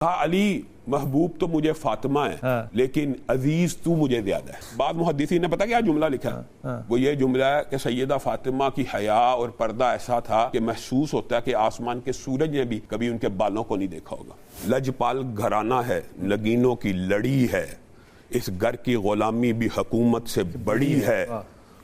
کہا علی محبوب تو مجھے فاطمہ ہے لیکن عزیز تو مجھے زیادہ ہے. بعض محدثین نے پتا کیا جملہ لکھا ہے؟ وہ یہ جملہ ہے کہ سیدہ فاطمہ کی حیا اور پردہ ایسا تھا کہ محسوس ہوتا ہے کہ آسمان کے سورج نے بھی کبھی ان کے بالوں کو نہیں دیکھا ہوگا. لجپال گھرانہ ہے، نگینوں کی لڑی ہے، اس گھر کی غلامی بھی حکومت سے بڑی ہے.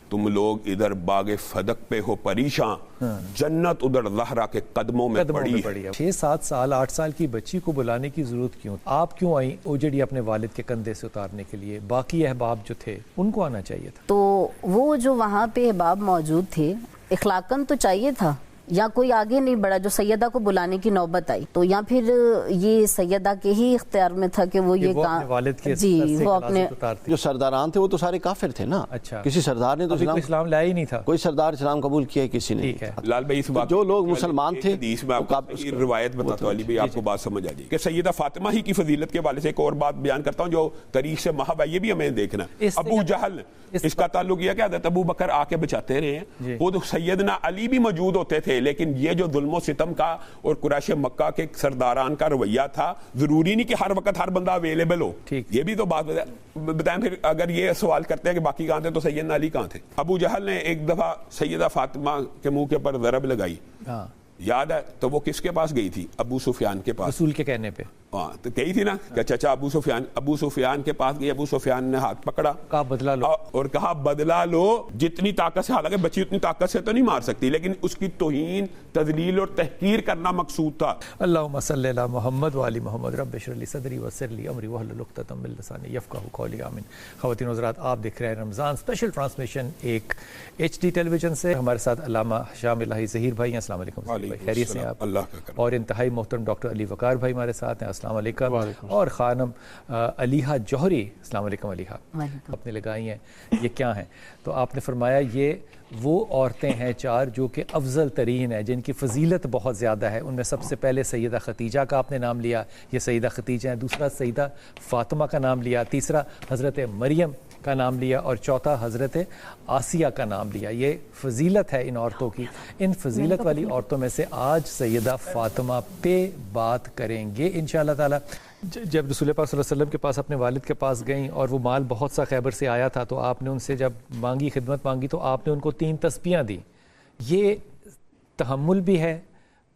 تم لوگ ادھر باغ فدق پہ ہو پریشان، جنت ادھر زہرا کے قدموں میں پڑی ہے. 6-7 سال 8 سال کی بچی کو بلانے کی ضرورت کیوں؟ آپ کیوں آئیں اوجڑی اپنے والد کے کندھے سے اتارنے کے لیے؟ باقی احباب جو تھے ان کو آنا چاہیے تھا. تو وہ جو وہاں پہ احباب موجود تھے اخلاقاً تو چاہیے تھا، یا کوئی آگے نہیں بڑھا جو سیدہ کو بلانے کی نوبت آئی، تو یا پھر یہ سیدہ کے ہی اختیار میں تھا کہ وہ یہ کام جی وہ اپنے جو سرداران تھے وہ تو سارے کافر تھے نا. اچھا، کسی سردار نے تو اسلام لایا ہی نہیں تھا، کوئی سردار اسلام قبول کیا کسی نے. لال بھائی اس بات جو لوگ مسلمان تھے حدیث میں روایت بتاتا ہوں علی بھائی، آپ کو بات سمجھ آ جائے کہ سیدہ فاطمہ ہی کی فضیلت کے حوالے سے ایک اور بات بیان کرتا ہوں جو تاریخ سے محو ہے، یہ بھی ہمیں دیکھنا. ابو جہل اس کا تعلق یہ کہ حضرت ابو بکر آ کے بچاتے رہے ہیں، وہ تو سیدنا علی بھی موجود ہوتے تھے، لیکن یہ جو ظلم و ستم کا اور قریش مکہ کے سرداران کا رویہ تھا، ضروری نہیں کہ ہر وقت ہر بندہ اویلیبل ہو. یہ بھی تو بات بتائیں. پھر اگر یہ سوال کرتے ہیں کہ باقی کہاں تھے تو سیدنا علی کہاں تھے؟ ابو جہل نے ایک دفعہ سیدہ فاطمہ کے منہ کے اوپر ضرب لگائی، یاد ہے؟ تو وہ کس کے پاس گئی تھی؟ ابو سفیان کے پاس. رسول کے کہنے پہ ہاں تو گئی تھی نا کہ چچا ابو سفیان کے پاس گئی. ابو سفیان نے ہاتھ پکڑا، کہا بدلہ لو، اور کہا بدلہ لو جتنی طاقت سے. حالانکہ بچی اتنی طاقت سے تو نہیں مار سکتی، لیکن اس کی توہین، تذلیل اور تحقیر کرنا مقصود تھا. اللہم صلی علی محمد وعلی محمد رب اشرح لی صدری ویسر لی امری واحلل عقدۃ من لسانی یفقہوا قولی. آمین. خواتین و حضرات، آپ دیکھ رہے ہیں رمضان اسپیشل ٹرانسمیشن ایک HD ٹیلی ویژن سے. ہمارے ساتھ علامہ شام الہی ظہیر بھائی ہیں. السلام علیکم. خیریت سے آپ؟ اللہ کا کرم. اور انتہائی محترم ڈاکٹر علی وقار بھائی ہمارے ساتھ ہیں. السلام علیکم. اور خانم علیحہ جوہری. السلام علیکم علیحہ. آپ نے لگائی ہیں یہ کیا ہیں؟ تو آپ نے فرمایا یہ وہ عورتیں ہیں 4 جو کہ افضل ترین ہیں، جن کی فضیلت بہت زیادہ ہے. ان میں سب سے پہلے سیدہ خدیجہ کا آپ نے نام لیا، یہ سیدہ خدیجہ ہیں. دوسرا سیدہ فاطمہ کا نام لیا، تیسرا حضرت مریم کا نام لیا، اور چوتھا حضرت آسیہ کا نام لیا. یہ فضیلت ہے ان عورتوں کی. ان فضیلت والی عورتوں میں سے آج سیدہ فاطمہ پہ بات کریں گے انشاءاللہ تعالی. جب رسول پاک صلی اللہ علیہ وسلم کے پاس اپنے والد کے پاس گئیں اور وہ مال بہت سا خیبر سے آیا تھا، تو آپ نے ان سے جب مانگی، خدمت مانگی، تو آپ نے ان کو 3 تسبیحاں دی. یہ تحمل بھی ہے،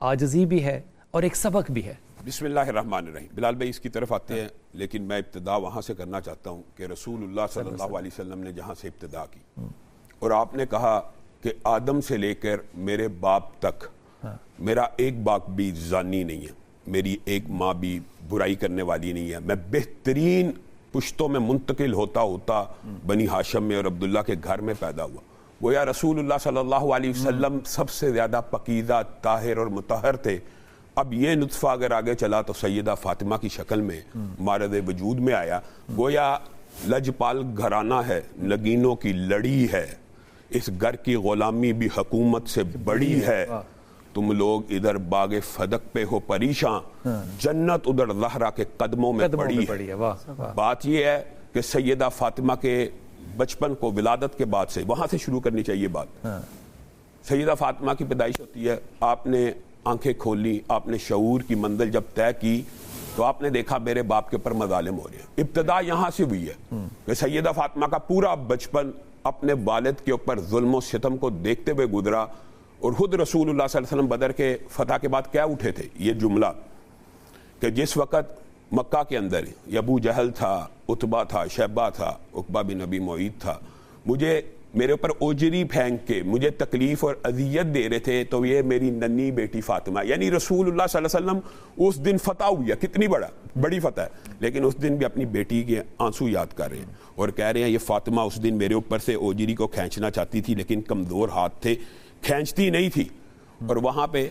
عاجزی بھی ہے، اور ایک سبق بھی ہے. بسم اللہ الرحمن الرحیم. بلال بھائی اس کی طرف آتے ہیں، لیکن میں ابتدا وہاں سے کرنا چاہتا ہوں کہ رسول اللہ صلی اللہ علیہ وسلم نے جہاں سے ابتدا کی اور آپ نے کہا کہ آدم سے لے کر میرے باپ تک میرا ایک باپ بھی زانی نہیں ہے، میری ایک ماں بھی برائی کرنے والی نہیں ہے. میں بہترین پشتوں میں منتقل ہوتا بنی ہاشم میں اور عبداللہ کے گھر میں پیدا ہوا. گویا رسول اللہ صلی اللہ علیہ وسلم سب سے زیادہ پاکیزہ، طاہر اور مطہر تھے. اب یہ نطفہ اگر آگے چلا تو سیدہ فاطمہ کی شکل میں مارد وجود میں آیا. گویا لجپال گھرانہ ہے، نگینوں کی لڑی ہے، اس گھر کی غلامی بھی حکومت سے بڑی ہے. تم لوگ ادھر باغ فدق پہ ہو پریشان، جنت ادھر زہرا کے قدموں میں پڑی ہے. بات یہ ہے کہ سیدہ فاطمہ کے بچپن کو ولادت کے بعد سے وہاں سے شروع کرنی چاہیے بات. سیدہ فاطمہ کی پیدائش ہوتی ہے، آپ نے آنکھیں کھولی، آپ نے شعور کی منزل جب طے کی تو آپ نے دیکھا میرے باپ کے اوپر مظالم ہو رہے ہیں. ابتدا یہاں سے ہوئی ہے کہ سیدہ فاطمہ کا پورا بچپن اپنے والد کے اوپر ظلم و ستم کو دیکھتے ہوئے گزرا. اور خود رسول اللہ صلی اللہ علیہ وسلم بدر کے فتح کے بعد کیا اٹھے تھے؟ یہ جملہ کہ جس وقت مکہ کے اندر ابو جہل تھا، عتبہ تھا، شیبہ تھا، عقبہ بن ابی معیط تھا، مجھے میرے اوپر اوجری پھینک کے مجھے تکلیف اور اذیت دے رہے تھے، تو یہ میری ننھی بیٹی فاطمہ، یعنی رسول اللہ صلی اللہ علیہ وسلم اس دن فتح ہوئی ہے. کتنی بڑی فتح ہے، لیکن اس دن بھی اپنی بیٹی کے آنسو یاد کر رہے ہیں اور کہہ رہے ہیں یہ فاطمہ اس دن میرے اوپر سے اوجری کو کھینچنا چاہتی تھی، لیکن کمزور ہاتھ تھے، کھینچتی نہیں تھی. اور وہاں پہ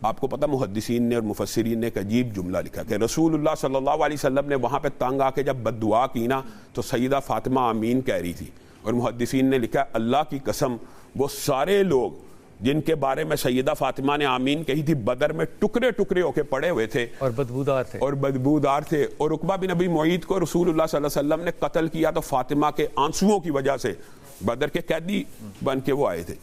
آپ کو پتہ محدثین نے اور مفسرین نے ایک عجیب جملہ لکھا کہ رسول اللہ صلی اللہ علیہ وسلم نے وہاں پہ تنگ آ کے جب بد دعا کی نا تو سیدہ فاطمہ آمین کہہ رہی تھی. اور محدثین نے لکھا اللہ کی قسم وہ سارے لوگ جن کے بارے میں سیدہ فاطمہ نے آمین کہی تھی بدر میں ٹکڑے ٹکڑے ہو کے پڑے ہوئے تھے اور بدبودار تھے. اور عقبہ بن ابی معیط کو رسول اللہ صلی اللہ علیہ وسلم نے قتل کیا تو فاطمہ کے آنسوؤں کی وجہ سے، بدر کے قیدی بن کے وہ آئے تھے.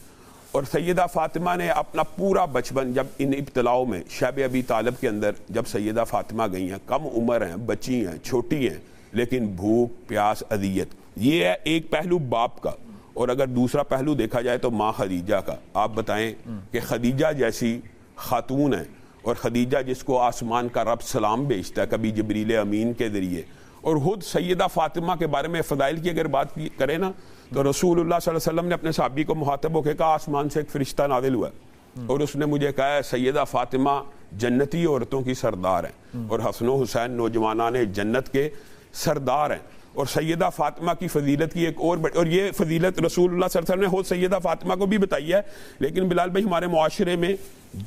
اور سیدہ فاطمہ نے اپنا پورا بچپن جب ان ابتلاؤں میں شیب ابی طالب کے اندر جب سیدہ فاطمہ گئی ہیں، کم عمر ہیں، بچی ہیں، چھوٹی ہیں، لیکن بھوک پیاس اذیت، یہ ہے ایک پہلو باپ کا. اور اگر دوسرا پہلو دیکھا جائے تو ماں خدیجہ کا. آپ بتائیں کہ خدیجہ جیسی خاتون ہے، اور خدیجہ جس کو آسمان کا رب سلام بھیجتا ہے کبھی جبریل امین کے ذریعے، اور خود سیدہ فاطمہ کے بارے میں فضائل کی اگر بات کریں نا تو رسول اللہ صلی اللہ علیہ وسلم نے اپنے صحابی کو مخاطب ہو کے کہا آسمان سے ایک فرشتہ نازل ہوا ہے اور اس نے مجھے کہا ہے سیدہ فاطمہ جنتی عورتوں کی سردار ہیں، اور حسن و حسین نوجوانان جنت کے سردار ہیں. اور سیدہ فاطمہ کی فضیلت کی ایک اور یہ فضیلت رسول اللہ صلی اللہ علیہ وسلم نے خود سیدہ فاطمہ کو بھی بتائی ہے. لیکن بلال بھائی ہمارے معاشرے میں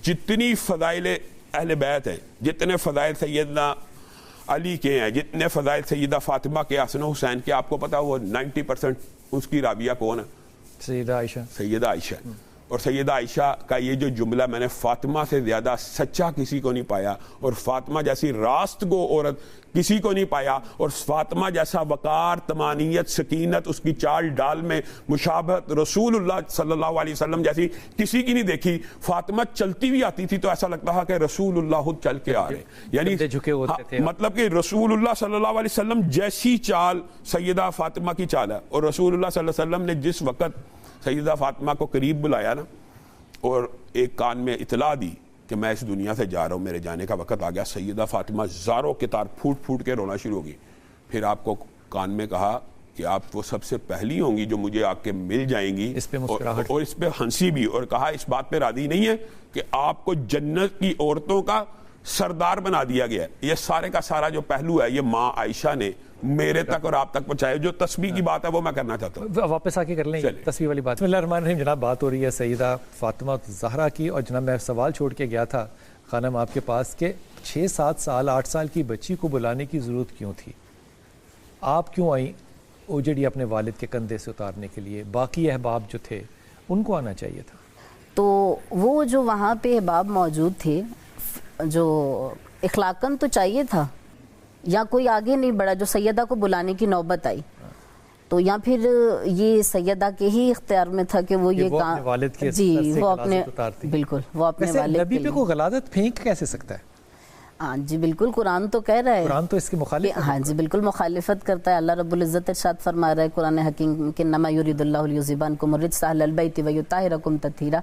جتنی فضائل اہل بیت ہیں، جتنے فضائل سیدنا علی کے ہیں، جتنے فضائل سیدہ فاطمہ کے، حسن و حسین کے، آپ کو پتا وہ 90% اس کی راویہ کون ہے؟ سیدہ عائشہ. سیدہ عائشہ. اور سیدہ عائشہ کا یہ جو جملہ میں نے فاطمہ سے زیادہ سچا کسی کو نہیں پایا، اور فاطمہ جیسی راست گو عورت کسی کو نہیں پایا، اور فاطمہ جیسا وقار، طمانینت، سکینت، اس کی چال ڈال میں مشابہت رسول اللہ صلی اللہ علیہ وسلم جیسی کسی کی نہیں دیکھی. فاطمہ چلتی بھی آتی تھی تو ایسا لگتا تھا کہ رسول اللہ خود چل کے آ رہے، یعنی مطلب کہ رسول اللہ صلی اللہ علیہ وسلم جیسی چال سیدہ فاطمہ کی چال ہے. اور رسول اللہ صلی اللہ علیہ وسلم نے جس وقت سیدہ فاطمہ کو قریب بلایا نا اور ایک کان میں اطلاع دی کہ میں اس دنیا سے جا رہا ہوں، میرے جانے کا وقت آ گیا، سیدہ فاطمہ زاروں کے تار پھوٹ پھوٹ کے رونا شروع ہوگی. پھر آپ کو کان میں کہا کہ آپ وہ سب سے پہلی ہوں گی جو مجھے آ کے مل جائیں گی، اور اس پہ ہنسی بھی، اور کہا اس بات پہ راضی نہیں ہے کہ آپ کو جنت کی عورتوں کا سردار بنا دیا گیا ہے. یہ سارے کا سارا جو پہلو ہے یہ ماں عائشہ نے میرے تک اور آپ تک پہنچائے. جو تسبیح کی بات ہے وہ میں کرنا چاہتا ہوں، واپس آ کے کر لیں تسبیح والی بات. بسم اللہ الرحمن الرحیم. جناب بات ہو رہی ہے سیدہ فاطمہ زہرا کی، اور جناب میں سوال چھوڑ کے گیا تھا خانم آپ کے پاس کہ 6-7 سال 8 سال کی بچی کو بلانے کی ضرورت کیوں تھی؟ آپ کیوں آئیں اوجڑی اپنے والد کے کندھے سے اتارنے کے لیے؟ باقی احباب جو تھے ان کو آنا چاہیے تھا. تو وہ جو وہاں پہ احباب موجود تھے، جو اخلاقاً تو چاہیے تھا، یا کوئی آگے نہیں بڑھا جو سیدہ کو بلانے کی نوبت آئی، تو یا پھر یہ سیدہ کے ہی اختیار میں تھا کہ وہ یہ کام، جی وہ اپنے، بالکل وہ اپنے والد نبی پہ کوئی غلاظت پھینک کیسے سکتا ہے؟ ہاں جی بالکل، قرآن تو کہہ رہا ہے، قرآن تو اس کی مخالف، ہاں جی بالکل مخالفت کرتا ہے. اللہ رب العزت ارشاد فرما رہا ہے قرآن حکیم کہ انما یرید اللہ لیذھب عنکم الرجس اہل البیت ویطہرکم تطہیرا،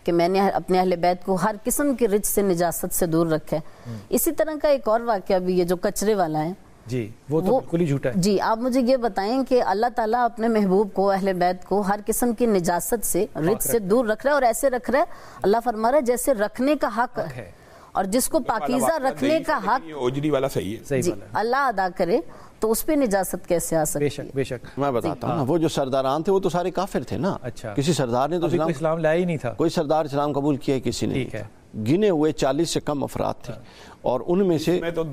کہ میں نے اپنے اہل بیت کو ہر قسم کے رجس سے، نجاست سے دور رکھا ہے. اسی طرح کا ایک اور واقعہ بھی ہے جو کچرے والا ہے، جی وہ تو بالکل ہی جھوٹا ہے. جی آپ مجھے یہ بتائیں کہ اللہ تعالیٰ اپنے محبوب کو، اہل بیت کو ہر قسم کی نجاست سے، رجس سے دور رکھ رہا ہے، اور ایسے رکھ رہا ہے اللہ فرما رہا ہے جیسے رکھنے کا حق ہے، اور جس کو پاکیزہ رکھنے کا حق اوجری والا صحیح ہے، جی اللہ ادا کرے تو اس پہ نجاست کیسے آ سکتی ہے؟ بے شک. میں بتاتا ہوں نا، وہ جو سرداران تھے وہ تو سارے کافر تھے نا. اچھا، کسی سردار نے تو اسلام لایا ہی نہیں تھا، کوئی سردار اسلام قبول کیا کسی نے. ٹھیک ہے، گنے ہوئے 40 سے کم افراد تھے، اور ان میں سے یہ تو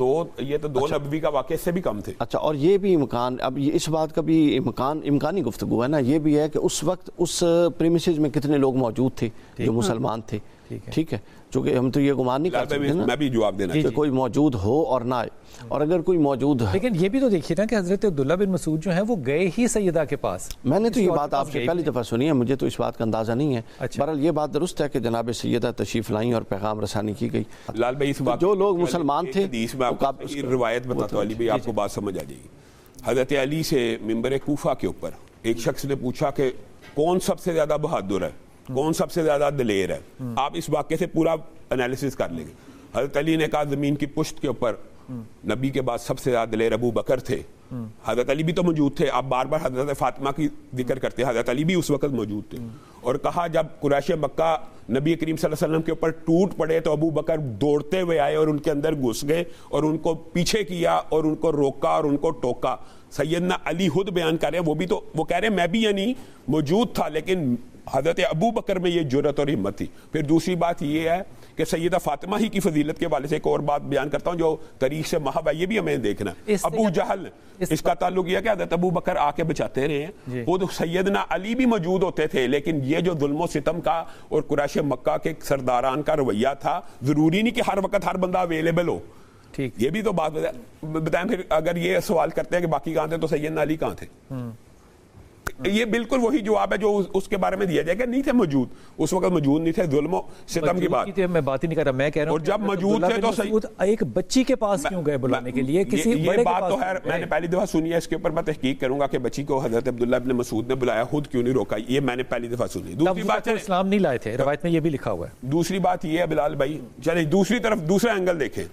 2 نبوی کا واقعے سے بھی کم تھے. اچھا، اور یہ بھی امکان، اب یہ اس بات کا بھی امکانی گفتگو ہے نا، یہ بھی ہے کہ اس وقت اس پریمیسز میں کتنے لوگ موجود تھے جو مسلمان تھے. ٹھیک ہے، چونکہ ہم تو یہ گمان نہیں کر سکتے نا، میں بھی جواب دینا کہ کوئی موجود ہو اور نہ آئے، اور اگر کوئی موجود ہے. لیکن یہ بھی تو دیکھیے نا کہ حضرت عبداللہ بن مسعود جو ہیں وہ گئے ہی سیدہ کے پاس. میں نے تو یہ بات آپ سے پہلی دفعہ سنی ہے، مجھے تو اس بات کا اندازہ نہیں ہے. بہرحال یہ بات درست ہے کہ جناب سیدہ تشریف لائیں اور پیغام رسانی کی گئی. لال بھائی اس بات جو لوگ مسلمان تھے، روایت بتاتا ہوں علی بھائی، آپ کو بات سمجھ آ جائے گی. حضرت علی سے ممبر کوفہ کے اوپر ایک شخص نے پوچھا کہ کون سب سے زیادہ بہادر ہے، کون سب سے زیادہ دلیر ہے؟ آپ اس واقعے سے پورا انالیسس کر لیں گے. حضرت علی نے کہا زمین کی پشت کے اوپر نبی کے بعد سب سے زیادہ دلیر ابو بکر تھے. حضرت علی بھی تو موجود تھے، آپ بار بار حضرت فاطمہ کی ذکر کرتے ہیں، حضرت علی بھی اس وقت موجود تھے. اور کہا جب قریش مکہ نبی کریم صلی اللہ علیہ وسلم کے اوپر ٹوٹ پڑے تو ابو بکر دوڑتے ہوئے آئے اور ان کے اندر گھس گئے اور ان کو پیچھے کیا اور ان کو روکا اور ان کو ٹوکا. سیدنا علی خود بیان کر رہے ہیں، وہ کہہ رہے ہیں میں بھی یعنی موجود تھا، لیکن حضرت ابو بکر میں یہ جرأت اور ہمت تھی. پھر دوسری بات یہ ہے کہ سیدہ فاطمہ ہی کی فضیلت کے حوالے سے ایک اور بات بیان کرتا ہوں جو تاریخ سے محو ہے، یہ بھی ہمیں دیکھنا. ابو جہل، اس کا تعلق یہ کہ حضرت ابو بکر آ کے بچاتے رہے ہیں، وہ تو سیدنا علی بھی موجود ہوتے تھے، لیکن یہ جو ظلم و ستم کا اور قریش مکہ کے سرداران کا رویہ تھا، ضروری نہیں کہ ہر وقت ہر بندہ اویلیبل ہو. یہ بھی تو بات بتائیں. پھر اگر یہ سوال کرتے ہیں کہ باقی کہاں تھے تو سیدنا علی کہاں تھے؟ یہ بالکل وہی جواب ہے جو اس کے بارے میں دیا جائے گا. نہیں تھے موجود اس وقت، موجود نہیں تھے. ظلم و ستم کی بات میں بات ہی نہیں کر رہا، میں کہہ رہا ہوں اور جب موجود تھے تو صحیح ایک بچی کے پاس کیوں گئے بلانے کے لیے؟ کسی یہ بات تو ہے میں نے پہلی دفعہ سنی ہے، اس کے اوپر میں تحقیق کروں گا کہ بچی کو حضرت عبداللہ ابن مسعود نے بلایا، خود کیوں نہیں روکا. یہ میں نے پہلی دفعہ سنی. دوسری بات اسلام نہیں لائے تھے، روایت میں یہ بھی لکھا ہوا ہے. دوسری بات یہ ہے بلال بھائی، چلیں دوسری طرف دوسرا اینگل دیکھیں.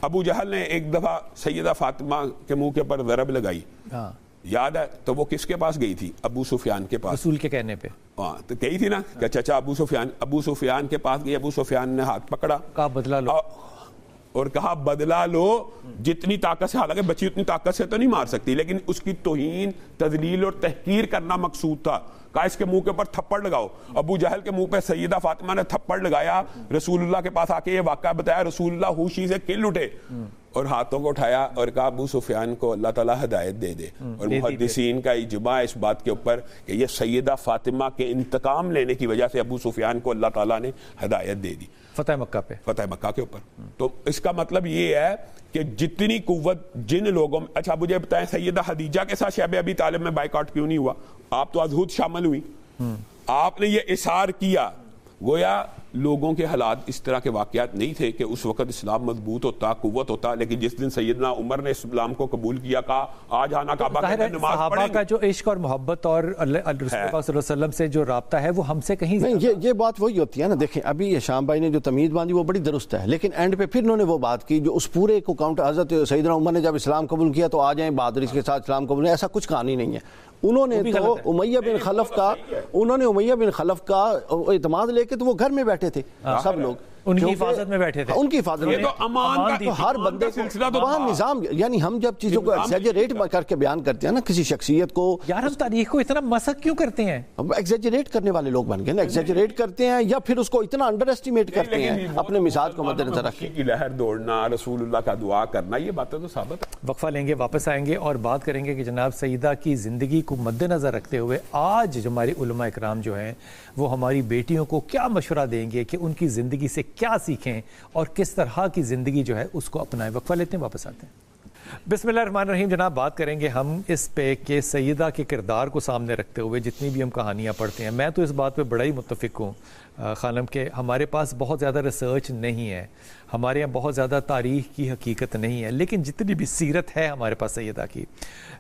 ابو جہل نے ایک دفعہ سیدہ فاطمہ کے منہ کے اوپر ضرب لگائی، یاد ہے؟ تو وہ کس کے پاس گئی تھی؟ ابو سفیان کے پاس. رسول کے کہنے پہ ہاں تو گئی تھی نا کہ چچا ابو سفیان کے پاس گئی. ابو سفیان نے ہاتھ پکڑا، کہا بدلا لو، اور کہا بدلا لو جتنی طاقت سے. حالانکہ بچی اتنی طاقت سے تو نہیں مار سکتی، لیکن اس کی توہین، تذلیل اور تحقیر کرنا مقصود تھا. کہا اس کے منہ کے اوپر تھپڑ لگاؤ. ابو جہل کے منہ پہ سیدہ فاطمہ نے تھپڑ لگایا. رسول اللہ کے پاس آ کے یہ واقعہ بتایا. رسول اللہ ہوشی سے کھل اٹھے اور ہاتھوں کو اٹھایا اور کہا ابو سفیان کو اللہ تعالیٰ ہدایت دے دے. اور محدثین کا اجماع اس بات کے اوپر کہ یہ سیدہ فاطمہ کے انتقام لینے کی وجہ سے ابو سفیان کو اللہ تعالیٰ نے ہدایت دے دی فتح مکہ پہ، فتح مکہ کے اوپر. تو اس کا مطلب یہ ہے کہ جتنی قوت جن لوگوں میں. اچھا مجھے بتائیں سیدہ خدیجہ کے ساتھ شیب ابی طالب میں بائیکاٹ کیوں نہیں ہوا؟ آپ تو ازہود شامل ہوئی، آپ نے یہ اصرار کیا. گویا لوگوں کے حالات اس طرح کے واقعات نہیں تھے کہ اس وقت اسلام مضبوط ہوتا، قوت ہوتا. لیکن جس دن سیدنا عمر نے اسلام کو قبول کیا، کہا آج آنا کعبہ کے نماز صحابہ پڑھیں. کا جو عشق اور محبت اور رسول اللہ صلی اللہ علیہ وسلم سے جو رابطہ ہے وہ ہم سے کہیں نہیں. یہ بات وہی ہوتی ہے نا. دیکھیں ابھی شام بھائی نے جو تمیز باندھی وہ بڑی درست ہے، لیکن اینڈ پہ پھر انہوں نے وہ بات کی جو اس پورے کو کاؤنٹ. حضرت سیدنا عمر نے جب اسلام قبول کیا تو آ جائیں بہادری کے ساتھ اسلام قبول. ایسا کچھ کہانی نہیں ہے. انہوں نے تو امیہ بن خلف کا اعتماد لے کے تو وہ گھر میں بیٹھے تھے سب لوگ، ان کی حفاظت میں بیٹھے تھے. ان کی حفاظت میں تو ہر بندے کو وہاں نظام. یعنی ہم جب چیزوں کو ایگزیجریٹ کر کے بیان کرتے ہیں نا کسی شخصیت کو، یار ہم تاریخ کو اتنا مسخ کیوں کرتے ہیں؟ ایگزیجریٹ کرنے والے لوگ بن گئے نا. ایگزیجریٹ کرتے ہیں یا پھر اس کو اتنا انڈر ایسٹیمیٹ کرتے ہیں اپنے مزاج کو مد نظر رکھ کے. لہر دوڑنا، رسول اللہ کا دعا کرنا، یہ باتیں تو ثابت ہے. وقفہ لیں گے، واپس آئیں گے اور بات کریں گے کہ جناب سیدہ کی زندگی کو مد نظر رکھتے ہوئے آج ہمارے علماء اکرام جو ہیں وہ ہماری بیٹیوں کو کیا مشورہ دیں گے کہ ان کی زندگی سے کیا سیکھیں اور کس طرح کی زندگی جو ہے اس کو اپنائیں. وقفہ لیتے ہیں، واپس آتے ہیں. بسم اللہ الرحمن الرحیم. جناب بات کریں گے ہم اس پہ کہ سیدہ کے کردار کو سامنے رکھتے ہوئے جتنی بھی ہم کہانیاں پڑھتے ہیں، میں تو اس بات پہ بڑا ہی متفق ہوں خانم کہ ہمارے پاس بہت زیادہ ریسرچ نہیں ہے، ہمارے یہاں بہت زیادہ تاریخ کی حقیقت نہیں ہے، لیکن جتنی بھی سیرت ہے ہمارے پاس سیدہ کی،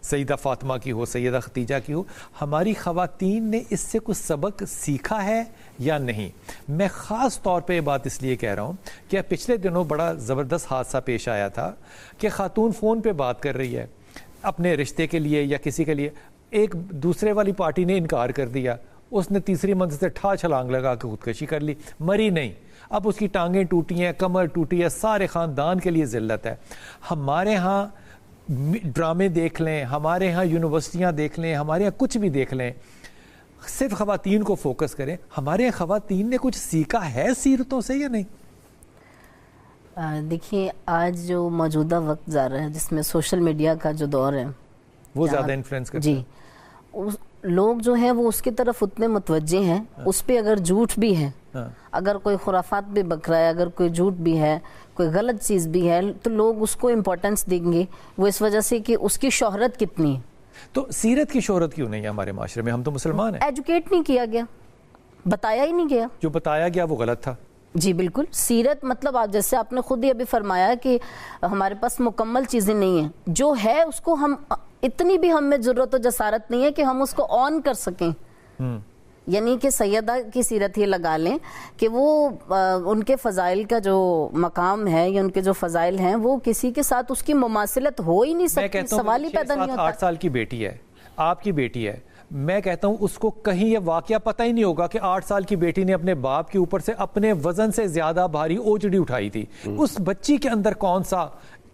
سیدہ فاطمہ کی ہو، سیدہ خدیجہ کی ہو، ہماری خواتین نے اس سے کچھ سبق سیکھا ہے یا نہیں. میں خاص طور پہ یہ بات اس لیے کہہ رہا ہوں کہ پچھلے دنوں بڑا زبردست حادثہ پیش آیا تھا کہ خاتون فون پہ بات کر رہی ہے اپنے رشتے کے لیے یا کسی کے لیے، ایک دوسرے والی پارٹی نے انکار کر دیا، اس نے تیسری منزل سے چھلانگ لگا کے خودکشی کر لی، مری نہیں، اب اس کی ٹانگیں ٹوٹی ہیں، کمر ٹوٹی ہے، سارے خاندان کے لیے ذلت ہے. ہمارے ہاں ڈرامے دیکھ لیں، ہمارے ہاں یونیورسٹیاں دیکھ لیں، ہمارے ہاں کچھ بھی دیکھ لیں، صرف خواتین کو فوکس کریں. ہمارے یہاں خواتین نے کچھ سیکھا ہے سیرتوں سے یا نہیں؟ دیکھیے آج جو موجودہ وقت جا رہا ہے جس میں سوشل میڈیا کا جو دور ہے وہ زیادہ انفلوئنس کرتا ہے. جی لوگ جو ہیں وہ اس کی طرف اتنے متوجہ ہیں، اس پہ اگر جھوٹ بھی ہے، اگر کوئی خرافات بھی بک رہا ہے، اگر کوئی جھوٹ بھی ہے، کوئی غلط چیز بھی ہے، تو لوگ اس کو امپورٹنس دیں گے. وہ اس وجہ سے کہ اس کی شہرت کتنی ہے. تو سیرت کی شہرت کیوں نہیں ہے ہمارے معاشرے میں؟ ہم تو مسلمان ہیں. ایجوکیٹ نہیں کیا گیا، بتایا ہی نہیں گیا. جو بتایا گیا وہ غلط تھا. جی بالکل. سیرت مطلب جیسے آپ نے خود ہی ابھی فرمایا کہ ہمارے پاس مکمل چیزیں نہیں ہیں، جو ہے اس کو ہم اتنی بھی ہم میں ضرورت و جسارت نہیں ہے کہ ہم اس کو آن کر سکیں. یعنی کہ سیدہ کی سیرت یہ لگا لیں کہ وہ ان کے فضائل کا جو مقام ہے یا ان کے جو فضائل ہیں وہ کسی کے ساتھ اس کی مماثلت ہو ہی نہیں سکتی، سوال ہی پیدا نہیں ہوتا. 8 سال کی بیٹی ہے، آپ کی بیٹی ہے، میں کہتا ہوں اس کو کہیں یہ واقعہ پتہ ہی نہیں ہوگا کہ 8 سال کی بیٹی نے اپنے باپ کے اوپر سے اپنے وزن سے زیادہ بھاری اوجڑی اٹھائی تھی. اس بچی کے اندر کون سا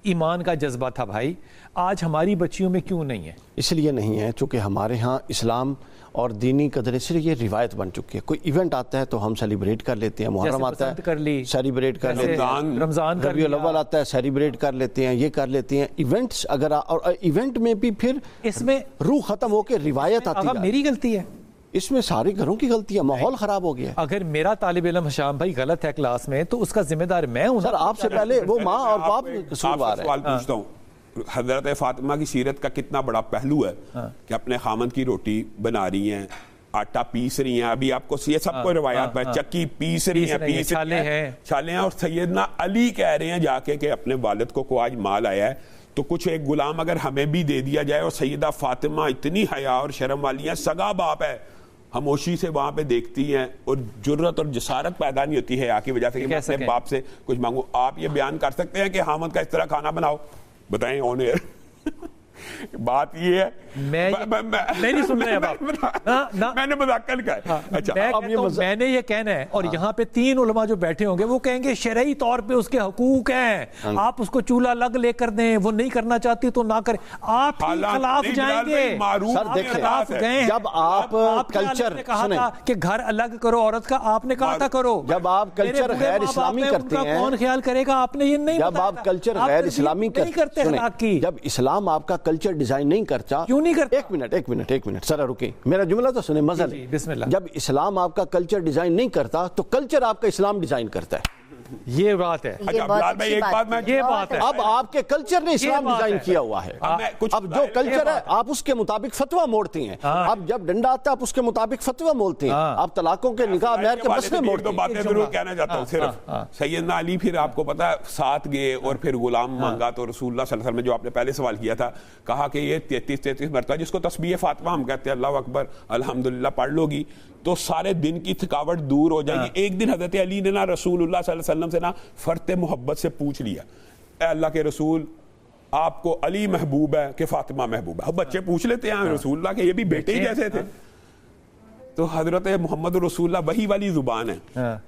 ایمان کا جذبہ تھا بھائی؟ آج ہماری بچیوں میں کیوں نہیں ہے؟ اس لیے نہیں ہے چونکہ ہمارے ہاں اسلام اور دینی قدریں صرف یہ روایت بن چکی ہے. کوئی ایونٹ آتا ہے تو ہم سیلیبریٹ کر لیتے ہیں، محرم آتا ہے سیلیبریٹ کر لیتے ہیں، رمضان ربیع الاول آتا ہے سیلیبریٹ کر لیتے ہیں، یہ کر لیتے ہیں ایونٹس. اگر اور ایونٹ میں بھی پھر اس میں روح ختم ہو کے روایت آتی ہے. میری غلطی ہے اس میں سارے گھروں کی غلطی ہے، ماحول خراب ہو گیا ہے. اگر میرا طالب علم ہشام بھائی غلط ہے کلاس میں تو اس کا ذمہ دار میں ہوں. سر آپ سے پہلے وہ ماں اور باپ قصوروار ہے. سوال پوچھتا ہوں، حضرت فاطمہ کی سیرت کا کتنا بڑا پہلو ہے کہ اپنے خامند کی روٹی بنا رہی ہیں, آٹا پیس رہی ہیں, ابھی آپ کو یہ سب کو روایات پر چکی پیس رہی ہیں, چھالے ہیں, اور سیدنا علی کہہ رہے ہیں جا کے کہ اپنے والد کو آج مال آیا ہے تو کچھ ایک غلام اگر ہمیں بھی دے دیا جائے. اور سیدہ فاطمہ اتنی حیا اور شرم والی ہیں, سگا باپ ہے, خاموشی سے وہاں پہ دیکھتی ہیں اور جرت اور جسارت پیدا نہیں ہوتی ہے کی وجہ سے کہ میں اپنے باپ سے کچھ مانگوں. آپ یہ بیان کر سکتے ہیں کہ حامد کا اس طرح کھانا بناؤ؟ بتائیں آن ایئر. بات یہ ہے میں نہیں سن رہے میں نے مذاق کر کہا. اچھا میں نے یہ کہنا ہے, اور یہاں پہ 3 علماء جو بیٹھے ہوں گے وہ کہیں گے شرعی طور پہ اس کے حقوق ہیں, آپ اس کو چولہا لگ لے کر دیں, وہ نہیں کرنا چاہتی تو نہ کریں. آپ خلاف جائیں گے. سر دیکھیں, جب آپ کلچر کہا تھا کہ گھر الگ کرو عورت کا, آپ نے کہا تھا کرو. جب آپ کلچر غیر اسلامی کرتے ہیں, کون خیال کرے گا؟ آپ نے یہ نہیں, جب آپ کلچر غیر اسلامی کرتے, جب اسلام آپ کا کلچر ڈیزائن نہیں کرتا, کیوں نہیں کرتا؟ ایک منٹ سر رکیں, میرا جملہ تو سنیں, مزہ لیں. بسم اللہ. جب اسلام آپ کا کلچر ڈیزائن نہیں کرتا تو کلچر آپ کا اسلام ڈیزائن کرتا ہے. یہ بات ہے. اب آپ کے کلچر نے اسلام ڈیزائن کیا ہوا ہے. اب جو کلچر ہے آپ اس کے مطابق فتویٰ موڑتے ہیں. اب جب ڈنڈا آتا ہے آپ اس کے مطابق فتویٰ موڑتے ہیں. آپ طلاقوں کے نکاح مہر کے مسئلے موڑتے ہیں. باتیں ضرور کہنا چاہتا ہوں. صرف سیدنا علی پھر آپ کو پتا ساتھ گئے اور پھر غلام مانگا تو رسول اللہ صلی اللہ علیہ وسلم نے جو آپ نے پہلے سوال کیا تھا, کہا کہ یہ 33 مرتبہ جس کو تسبیح فاطمہ ہم کہتے ہیں, اللہ اکبر الحمدللہ پڑھ لو گی تو سارے دن کی تھکاوٹ دور ہو جائے گی. ایک دن حضرت علی نے نا رسول اللہ صلی اللہ علیہ وسلم سے نا فرط محبت سے پوچھ لیا, اے اللہ کے رسول آپ کو علی محبوب ہے کہ فاطمہ محبوب ہے؟ بچے پوچھ لیتے ہیں رسول اللہ کے, یہ بھی بیٹے ہی جیسے تھے. تو حضرت محمد رسول اللہ وہی والی زبان ہے,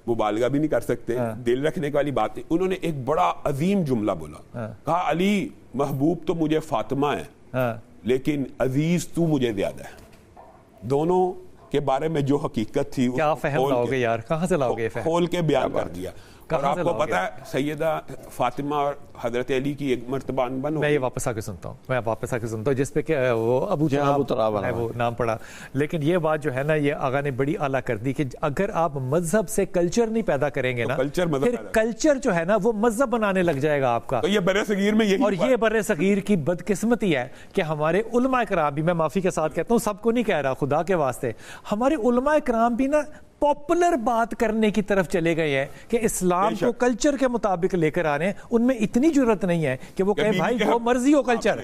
مبالغہ بھی نہیں کر سکتے, دل رکھنے والی بات ہے. انہوں نے ایک بڑا عظیم جملہ بولا, کہا علی محبوب تو مجھے فاطمہ ہے لیکن عزیز تو مجھے زیادہ ہے. دونوں کے بارے میں جو حقیقت تھی کیا فہم لاؤ گے یار, کہاں سے لاؤ گے؟ کھول کے بیان کر دیا. اور آپ کو پتا ہے سیدہ فاطمہ اور حضرت علی کی ایک مرتبہ انبن ہو. میں یہ واپس آ کے سنتا ہوں, جس پہ کہ وہ ابو تراب ہے وہ نام پڑا. لیکن یہ بات جو ہے نا, یہ آغا نے بڑی اعلیٰ کر دی کہ اگر آپ مذہب سے کلچر نہیں پیدا کریں گے نا, پھر کلچر جو ہے نا وہ مذہب بنانے لگ جائے گا آپ کا. یہ بر صغیر میں یہی, اور یہ بر صغیر کی بدقسمتی ہے کہ ہمارے علماء کرام بھی, میں معافی کے ساتھ کہتا ہوں, سب کو نہیں کہہ رہا, خدا کے واسطے, ہمارے علماء کرام بھی نا پاپولر بات کرنے کی طرف چلے گئے ہیں کہ اسلام کو کلچر کے مطابق لے کر آنے. ان میں اتنی جرت نہیں ہے کہ وہ کہیں بھائی جو مرضی ہو کلچر,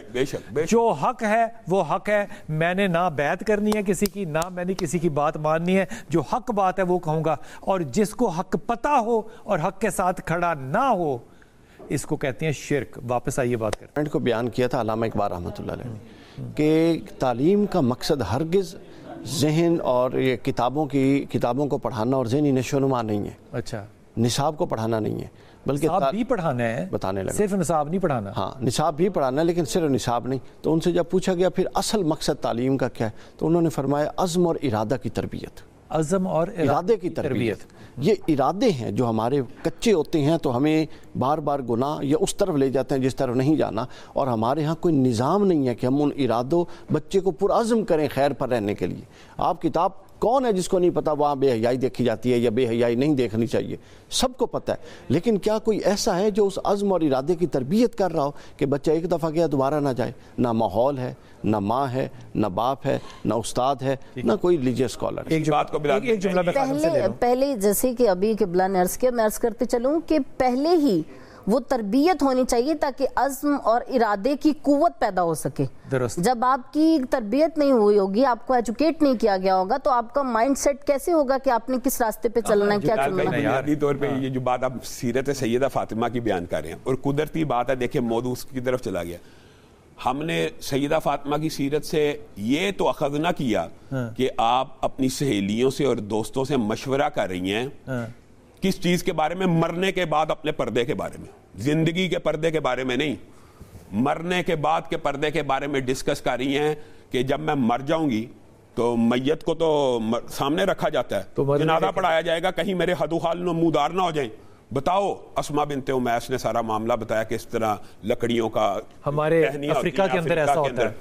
جو حق ہے وہ حق ہے, میں نے نہ بیعت کرنی ہے کسی کی, نہ میں نے کسی کی بات ماننی ہے, جو حق بات ہے وہ کہوں گا. اور جس کو حق پتہ ہو اور حق کے ساتھ کھڑا نہ ہو, اس کو کہتے ہیں شرک. واپس آئیے بات کرتے ہیں. کو بیان کیا تھا علامہ اقبال رحمۃ اللہ علیہ کہ تعلیم کا مقصد ہرگز ذہن اور یہ کتابوں کو پڑھانا اور ذہنی نشو و نما نہیں ہے. اچھا, نصاب کو پڑھانا نہیں ہے بلکہ نصاب بھی پڑھانا ہے, بتانے لگا صرف نصاب نہیں پڑھانا. ہاں نصاب بھی پڑھانا ہے لیکن صرف نصاب نہیں. تو ان سے جب پوچھا گیا پھر اصل مقصد تعلیم کا کیا ہے, تو انہوں نے فرمایا عزم اور ارادہ کی تربیت. عزم اور ارادے کی تربیت. یہ ارادے ہیں جو ہمارے کچے ہوتے ہیں تو ہمیں بار بار گناہ یا اس طرف لے جاتے ہیں جس طرف نہیں جانا, اور ہمارے ہاں کوئی نظام نہیں ہے کہ ہم ان ارادوں بچے کو پرعزم کریں خیر پر رہنے کے لیے. آپ کتاب کون ہے جس کو نہیں پتا وہاں بے حیائی دیکھی جاتی ہے یا بے حیائی نہیں دیکھنی چاہیے, سب کو پتہ ہے. لیکن کیا کوئی ایسا ہے جو اس عزم اور ارادے کی تربیت کر رہا ہو کہ بچہ ایک دفعہ گیا دوبارہ نہ جائے؟ نہ ماحول ہے, نہ ماں ہے, نہ باپ ہے, نہ استاد ہے, نہ کوئی ریلیجیس اسکالر. ایک جملہ پہلے جیسے کہ ابھی قبلہ نے عرض کیا, میں عرض کرتے چلوں کہ پہلے ہی وہ تربیت ہونی چاہیے تاکہ عزم اور ارادے کی قوت پیدا ہو سکے. درست. جب آپ کی تربیت نہیں ہوئی ہوگی, آپ کو ایجوکیٹ نہیں کیا گیا ہوگا, تو آپ کا مائنڈ سیٹ کیسے ہوگا کہ آپ نے کس راستے پہ چلنا ہے, کیا چلنا ہے. بنیادی طور پہ یہ جو بات آپ سیرت سیدہ فاطمہ کی بیان کر رہے ہیں, اور قدرتی بات ہے, دیکھیں موضوع کی طرف چلا گیا. ہم نے سیدہ فاطمہ کی سیرت سے یہ تو اخذ نہ کیا کہ آپ اپنی سہیلیوں سے اور دوستوں سے مشورہ کر رہی ہیں کس چیز کے بارے میں, مرنے کے بعد اپنے پردے کے بارے میں, زندگی کے پردے کے بارے میں نہیں, مرنے کے بعد کے پردے کے بارے میں ڈسکس کر رہی ہیں کہ جب میں مر جاؤں گی تو میت کو تو سامنے رکھا جاتا ہے, جنازہ پڑھایا جائے گا, کہیں میرے حد و حال نمودار نہ ہو جائیں. بتاؤ اسما بنت امیس نے سارا معاملہ بتایا کہ اس طرح لکڑیوں کا ہمارے افریقہ کے اندر ایسا ہوتا ہے.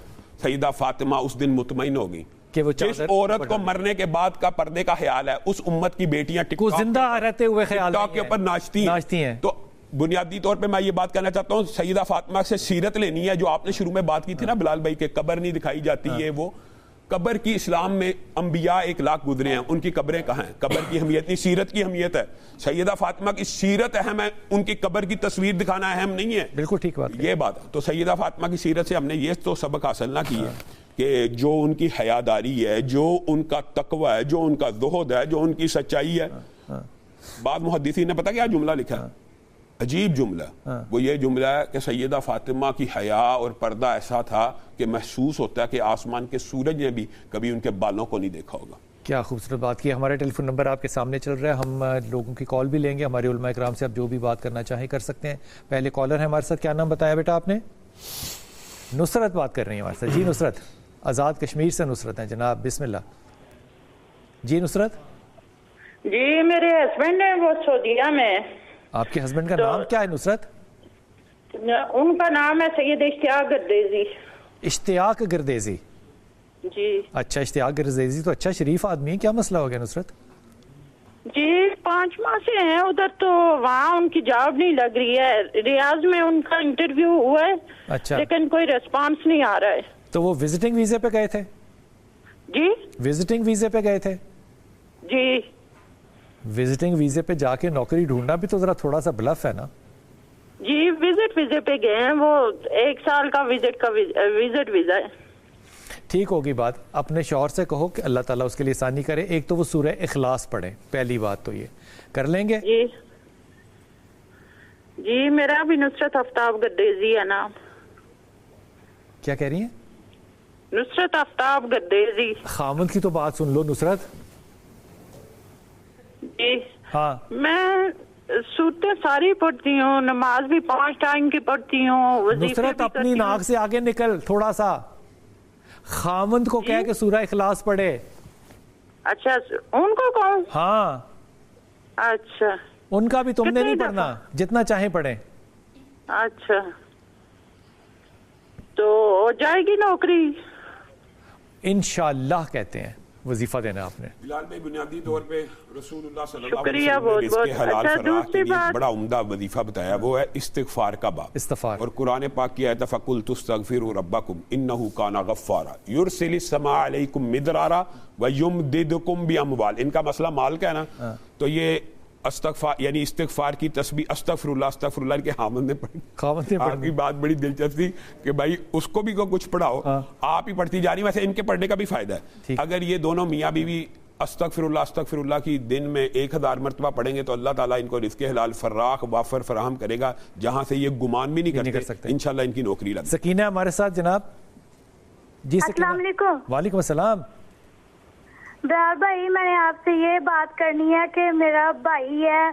سیدہ فاطمہ اس دن مطمئن ہوگی کہ جس عورت کو مرنے کے بعد کا پردے کا خیال ہے, اس امت کی بیٹیاں ٹک ٹاک زندہ رہتے ہوئے خیال کے اوپر ناچتی ہیں. تو بنیادی طور پہ میں یہ بات کہنا چاہتا ہوں سیدہ فاطمہ سے سیرت لینی ہے. جو آپ نے شروع میں بات کی تھی نا بلال بھائی کہ قبر نہیں دکھائی جاتی ہے, وہ قبر کی اسلام میں انبیاء 1 لاکھ گزرے ہیں, ان کی قبریں کہاں ہیں؟ قبر کی اہمیت نہیں, سیرت کی اہمیت ہے. سیدہ فاطمہ کی سیرت اہم ہے, ان کی قبر کی تصویر دکھانا اہم نہیں ہے. بالکل ٹھیک بات یہ بات ہے. تو سیدہ فاطمہ کی سیرت سے ہم نے یہ تو سبق حاصل نہ کی ہے کہ جو ان کی حیاداری ہے, جو ان کا تقوی ہے, جو ان کا زہد ہے, جو ان کی سچائی ہے. بعض محدثین نے پتہ کیا جملہ لکھا ہے, عجیب جملہ, وہ یہ جملہ ہے کہ سیدہ فاطمہ کی حیا اور پردہ ایسا تھا کہ محسوس ہوتا ہے کہ آسمان کے سورج نے بھی کبھی ان کے بالوں کو نہیں دیکھا ہوگا. کیا خوبصورت بات کی. ہمارا ٹیلی فون نمبر آپ کے سامنے چل رہا ہے, ہم لوگوں کی کال بھی لیں گے. ہمارے علماء کرام سے آپ جو بھی بات کرنا چاہیں کر سکتے ہیں. پہلے کالر ہیں ہمارے ساتھ, کیا نام بتایا بیٹا آپ نے؟ نصرت بات کر رہی ہیں ہمارے ساتھ. جی نصرت, آزاد کشمیر سے نصرت ہیں جناب, بسم اللہ. جی نصرت. جی میرے ہسبینڈ ہیں وہ سعودیہ میں. آپ کے ہسبینڈ کا نام کیا ہے نصرت؟ ان کا نام ہے سید اشتیاق گردیزی. اشتیاق گردیزی. جی اچھا, اشتیاق گردیزی تو اچھا شریف آدمی ہے, کیا مسئلہ ہو گیا نصرت؟ جی 5 ماہ سے ہیں ادھر, تو وہاں ان کی جاب نہیں لگ رہی ہے. ریاض میں ان کا انٹرویو ہوا ہے, اچھا, لیکن کوئی ریسپانس نہیں آ رہا ہے. تو وہ وزٹنگ ویزے پہ گئے تھے؟ جی وزٹنگ ویزے پہ گئے تھے. جی وزٹنگ ویزے پہ جا کے نوکری ڈھونڈنا بھی تو ذرا تھوڑا سا بلف ہے نا. جی وزٹ ویزے پہ گئے ہیں, وہ 1 سال کا وزٹ ویزا ہے. ٹھیک ہوگی بات. اپنے شوہر سے کہو کہ اللہ تعالیٰ اس کے لیے آسانی کرے. ایک تو وہ سورہ اخلاص پڑھیں, پہلی بات تو یہ کر لیں گے. جی جی میرا بھی نصرت آفتاب گردیزی ہے نام. کیا کہہ رہی ہیں؟ نصرت آفتاب گردیزی. خامد کی تو بات سن لو نصرت. جی ہاں, میں سورتیں ساری پڑھتی ہوں, نماز بھی 5 ٹائم کی پڑھتی ہوں. نصرت اپنی ناک سے آگے نکل تھوڑا سا. خامد کو کہہ کہ سورہ اخلاص پڑھے. اچھا ان کو کہوں؟ ہاں اچھا. ان کا بھی تم نے نہیں پڑھنا, جتنا چاہیں پڑھیں. اچھا تو ہو جائے گی نوکری انشاءاللہ کہتے ہیں. وظیفہ دینا آپ نے. بلال بھائی بنیادی طور پہ رسول اللہ صلی اللہ شکریہ علیہ وسلم نے اس کے حلال اچھا, فراخ کے دوسری لیے بات بڑا عمدہ وظیفہ بتایا, وہ ہے استغفار کا باب. استغفار. اور قرآن پاک کی آیت فَقُلْتُ اسْتَغْفِرُوا رَبَّكُمْ إِنَّهُ كَانَ غَفَّارًا يُرْسِلِ السَّمَاءَ عَلَيْكُمْ مِدْرَارًا وَيُمْدِدْكُمْ بِأَمْوَالٍ. ان کا مسئلہ مال کا ہے نا, تو یہ استغفار یعنی استغفار کی تسبیح استغفر اللہ کے حامد نے پڑھی. آپ کی بات بڑی دلچسپ تھی کہ بھائی اس کو بھی کچھ پڑھاؤ, آپ ہی پڑھتی جا رہی. ویسے ان کے پڑھنے کا بھی فائدہ ہے. اگر یہ دونوں میاں بیوی استغفر اللہ کی دن میں 1000 مرتبہ پڑھیں گے تو اللہ تعالیٰ ان کو رزق حلال فراخ وافر فراہم کرے گا, جہاں سے یہ گمان بھی نہیں کر سکتے. انشاءاللہ ان کی نوکری لگ. سکینہ ہمارے ساتھ جناب. جی السلام علیکم. وعلیکم السلام. بلال بھائی میں نے آپ سے یہ بات کرنی ہے کہ میرا بھائی ہے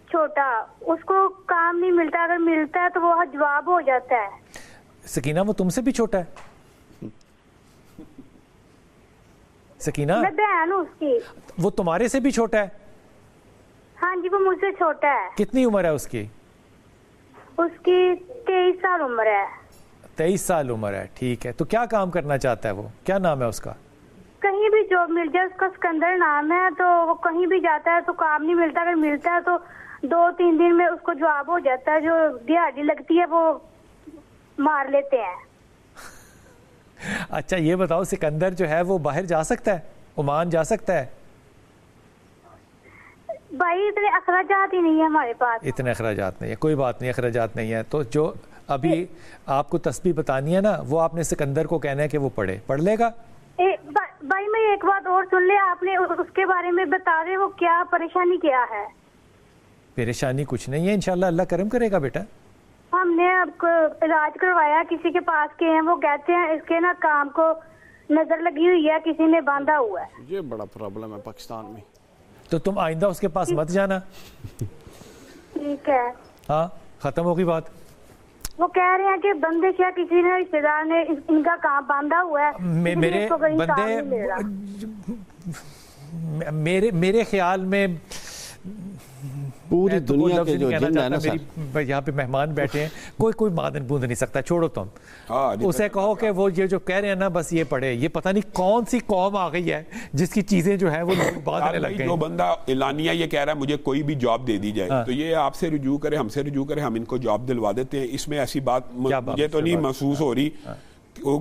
چھوٹا, اس کو کام نہیں ملتا, اگر ملتا ہے تو وہ جواب ہو جاتا ہے. سکینہ وہ تم سے بھی چھوٹا ہے؟ سکینہ میں بہن ہوں اس کی. وہ تمہارے سے بھی چھوٹا ہے؟ ہاں جی وہ مجھ سے چھوٹا ہے. کتنی عمر ہے اس کی؟ اس کی 23 سال عمر ہے. 23 سال عمر ہے, ٹھیک ہے. تو کیا کام کرنا چاہتا ہے وہ, کیا نام ہے اس کا؟ کہیں بھی جاب مل جائے, اس کا سکندر نام ہے, تو وہ کہیں بھی جاتا ہے تو کام نہیں ملتا, اگر ملتا ہے تو 2-3 دن میں اس کو جواب ہو جاتا ہے. جو دیہڑی لگتی ہے وہ مار لیتے ہیں. اچھا یہ بتاؤ سکندر جو ہے وہ باہر جا سکتا ہے, عمان جا سکتا ہے؟ بھائی اتنے اخراجات ہی نہیں ہے ہمارے پاس. اتنے اخراجات نہیں ہے, کوئی بات نہیں, اخراجات نہیں ہے تو جو ابھی آپ کو تسبیح بتانی ہے نا وہ آپ نے سکندر کو کہنا ہے کہ وہ پڑھ لے گا. بھائی میں ایک بات اور سن لے, آپ نے اس کے بارے میں بتا دے وہ کیا پریشانی کیا ہے. پریشانی کچھ نہیں ہے, انشاءاللہ اللہ کرم کرے گا بیٹا. ہم نے اب علاج کروایا, کسی کے پاس کے ہیں, وہ کہتے ہیں اس کے نا کام کو نظر لگی ہوئی ہے, کسی نے باندھا ہوا ہے. یہ بڑا پرابلم ہے پاکستان میں. تو تم آئندہ اس کے پاس مت جانا. ٹھیک ہے. ہاں ختم ہوگی بات. وہ کہہ رہے ہیں کہ بندے کیا کسی نے رشتے دار نے ان کا کام باندھا ہوا ہے, میرے بندے میرے خیال میں پوری دنیا کے جو جن ہے نا سر، یہاں پہ مہمان بیٹھے ہیں، کوئی مادن بوند نہیں سکتا، چھوڑو تم اسے کہو کہ وہ یہ جو کہہ رہے ہیں نا بس یہ پڑھے. یہ پتہ نہیں کون سی قوم آ گئی ہے جس کی چیزیں جو ہیں وہ باندھنے لگ گئے. جو بندہ اعلانیہ یہ کہہ رہا ہے مجھے کوئی بھی جاب دے دی جائے تو یہ آپ سے رجوع کرے، ہم سے رجوع کرے، ہم ان کو جاب دلوا دیتے ہیں. اس میں ایسی بات مجھے تو نہیں محسوس ہو رہی.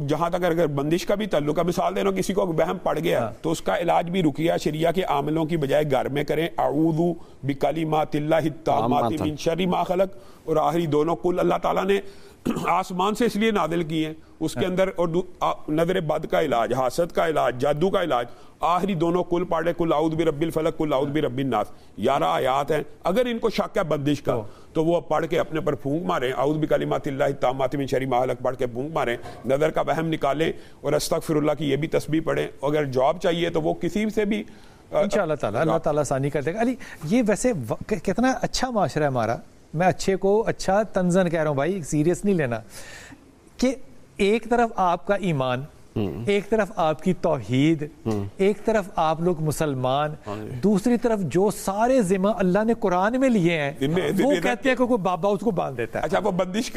جہاں تک اگر بندش کا بھی تعلق ہے، مثال دینا کسی کو وہم پڑ گیا تو اس کا علاج بھی رقیہ شریعہ کے عاملوں کی بجائے گھر میں کریں. اعوذ بکلمات اللہ التامات من شر ما خلق، اور آخری دونوں کل اللہ تعالیٰ نے آسمان سے اس لیے نازل کی ہیں، اس کے اندر اور نظر بد کا علاج، حاسد کا علاج، جادو کا علاج. آخری دونوں کل پڑھے، کل اعوذ برب الفلق، کل اعوذ برب الناس. 11 آیات ہیں. اگر ان کو شک ہے بندش کا تو وہ پڑھ کے اپنے پر پھونک ماریں، اعوذ بکلمات اللہ التامات من شر ما خلق پڑھ کے پھونک ماریں، نظر کا وہم نکالیں، اور استغفر اللہ کی یہ بھی تسبیح پڑھیں. اگر جاب چاہیے تو وہ کسی سے بھی انشاءاللہ تعالیٰ اللہ تعالیٰ آسانی کر دے گا. علی یہ ویسے کتنا اچھا معاشرہ ہے ہمارا. میں اچھے کو اچھا تنزن کہہ رہا ہوں بھائی، سیریس نہیں لینا، کہ ایک طرف آپ کا ایمان، ایک طرف آپ کی توحید، ایک طرف آپ لوگ مسلمان، دوسری طرف جو سارے ذمہ اللہ نے قرآن میں لیے ہیں وہ کہتے ہیں کہ کوئی بابا اس کو باندھ دیتا ہے. اچھا وہ بندش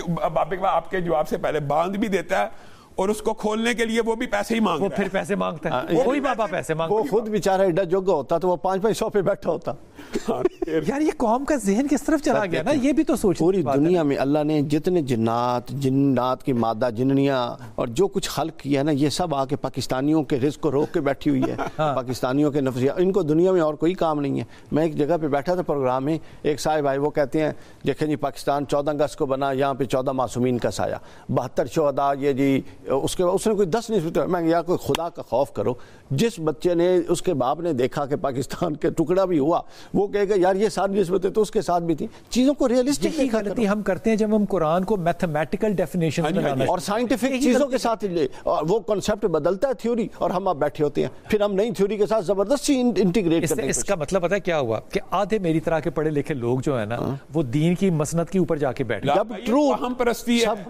آپ کے جواب سے پہلے باندھ بھی دیتا ہے اور اس کو کھولنے کے لیے وہ بھی پیسے ہی مانگتا ہے. وہ پھر پیسے مانگتا ہے، وہی بابا پیسے مانگتا ہے. وہ خود بیچارہ ایڈا جوگا ہوتا تو وہ 500 پہ بیٹھا ہوتا. یار یہ قوم کا ذہن کس طرف چلا گیا نا، یہ بھی تو سوچ. پوری دنیا میں اللہ نے جتنے جنات کی مادہ جننیاں اور جو کچھ خلق کیا ہے نا، یہ سب آ کے پاکستانیوں کے رزق کو روک کے بیٹھی ہوئی ہے. پاکستانیوں کے نفسیات، ان کو دنیا میں اور کوئی کام نہیں ہے. میں ایک جگہ پہ بیٹھا تھا پروگرام میں، ایک صاحب آئے، وہ کہتے ہیں دیکھیں جی پاکستان 14 اگست کو بنا، یہاں پہ 14 معصومین کا سایہ، 72 شہداء، یہ جی اس کے بعد اس نے کوئی 10 نہیں سوچا. میں یار کوئی خدا کا خوف کرو. جس بچے نے، اس کے باپ نے دیکھا کہ پاکستان کے ٹکڑا بھی ہوا، وہ کہے گا یار یہ ساری نسبتیں تو اس کے ساتھ بھی تھی. چیزوں کو ریئلسٹک یہی غلطی ہم کرتے ہیں جب ہم قرآن کو میتھمیٹیکل ڈیفینیشن بنانا اور سائنٹیفک چیزوں کے ساتھ لے، اور وہ کنسیپٹ بدلتا ہے تھیوری، اور ہم اب بیٹھے ہوتے ہیں پھر ہم نئی تھیوری کے ساتھ زبردستی انٹیگریٹ کرتے ہیں. اس کا مطلب پتہ ہے کیا ہوا کہ آدھے میری طرح کے پڑھے لکھے لوگ جو ہیں نا وہ دین کی مسند کے اوپر جا کے بیٹھ گئے. جب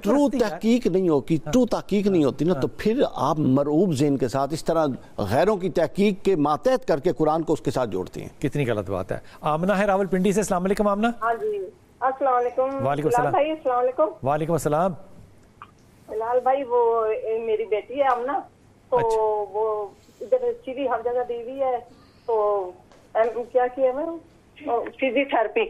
ٹرو تحقیق نہیں ہوتی، ٹرو تحقیق نہیں ہوتی نا، تو پھر آپ مرعوب ذہن کے ساتھ اس طرح غیروں کی تحقیق کے ماتحت کر کے قرآن کو اس کے ساتھ جوڑتے ہیں. کتنی غلط بات ہے. آمنہ ہے راول پنڈی سے. السلام علیکم آمنہ. ہاں جی السلام علیکم. وعلیکم السلام بھائی السلام علیکم. وعلیکم السلام. لال بھائی وہ میری بیٹی ہے آمنہ، تو وہ ادھر چیزی ہر جگہ دی ہوئی ہے، تو کیا کیا میں فزی تھراپی.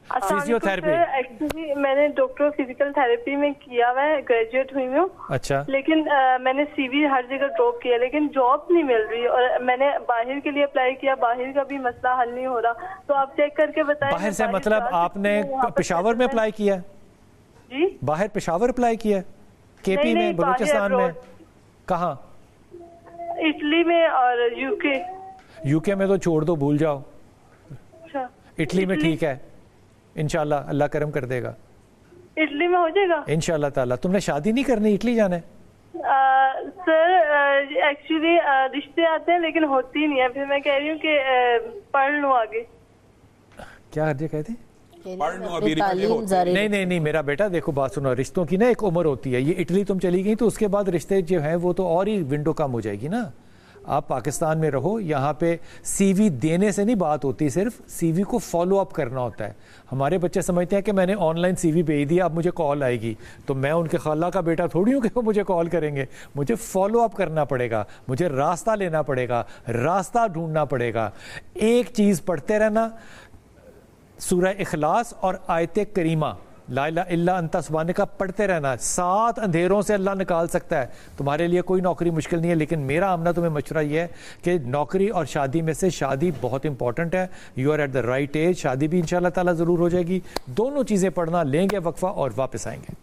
ایکچولی میں نے ڈاکٹر فزیکل تھراپی میں کیا ہوا ہے، گریجویٹ ہوئی ہوں. اچھا. لیکن میں نے سی وی ہر جگہ ڈراپ کیا، لیکن جاب نہیں مل رہی، اور میں نے باہر کے لیے اپلائی کیا، باہر کا بھی مسئلہ حل نہیں ہو رہا. تو آپ چیک کر کے بتائیں. باہر سے مطلب آپ نے پشاور میں اپلائی کیا؟ جی باہر پشاور اپلائی کیا، کے پی میں، بلوچستان میں، کہاں؟ اٹلی میں اور یو کے میں تو چھوڑ دو، بھول جاؤ. اچھا اٹلی میں ٹھیک ہے انشاءاللہ، اللہ کرم کر دے گا. اٹلی میں ہو جائے گا انشاءاللہ تعالیٰ. تم نے شادی نہیں کرنی، اٹلی جانا ہے؟ سر ایکچولی رشتے آتے ہیں لیکن ہوتی نہیں ہے، پھر میں کہہ رہی ہوں کہ پڑھ لوں آگے. کیا ہر جگہ کہتے ہیں نہیں میرا بیٹا دیکھو بات سنو، رشتوں کی نا ایک عمر ہوتی ہے. یہ اٹلی تم چلی گئی تو اس کے بعد رشتے جو ہیں وہ تو اور ہی ونڈو کم ہو جائے گی نا. آپ پاکستان میں رہو، یہاں پہ سی وی دینے سے نہیں بات ہوتی، صرف سی وی کو فالو اپ کرنا ہوتا ہے. ہمارے بچے سمجھتے ہیں کہ میں نے آن لائن سی وی بھیج دیا اب مجھے کال آئے گی، تو میں ان کے خالہ کا بیٹا تھوڑی ہوں کہ وہ مجھے کال کریں گے. مجھے فالو اپ کرنا پڑے گا، مجھے راستہ لینا پڑے گا، راستہ ڈھونڈنا پڑے گا. ایک چیز پڑھتے رہنا، سورہ اخلاص اور آیت کریمہ لا الہ الا انت سبحانک کا پڑھتے رہنا. 7 اندھیروں سے اللہ نکال سکتا ہے. تمہارے لیے کوئی نوکری مشکل نہیں ہے، لیکن میرا آمنہ تمہیں مشورہ یہ ہے کہ نوکری اور شادی میں سے شادی بہت امپورٹنٹ ہے. You are at the right age. شادی بھی انشاءاللہ تعالیٰ ضرور ہو جائے گی. دونوں چیزیں پڑھنا. لیں گے وقفہ اور واپس آئیں گے.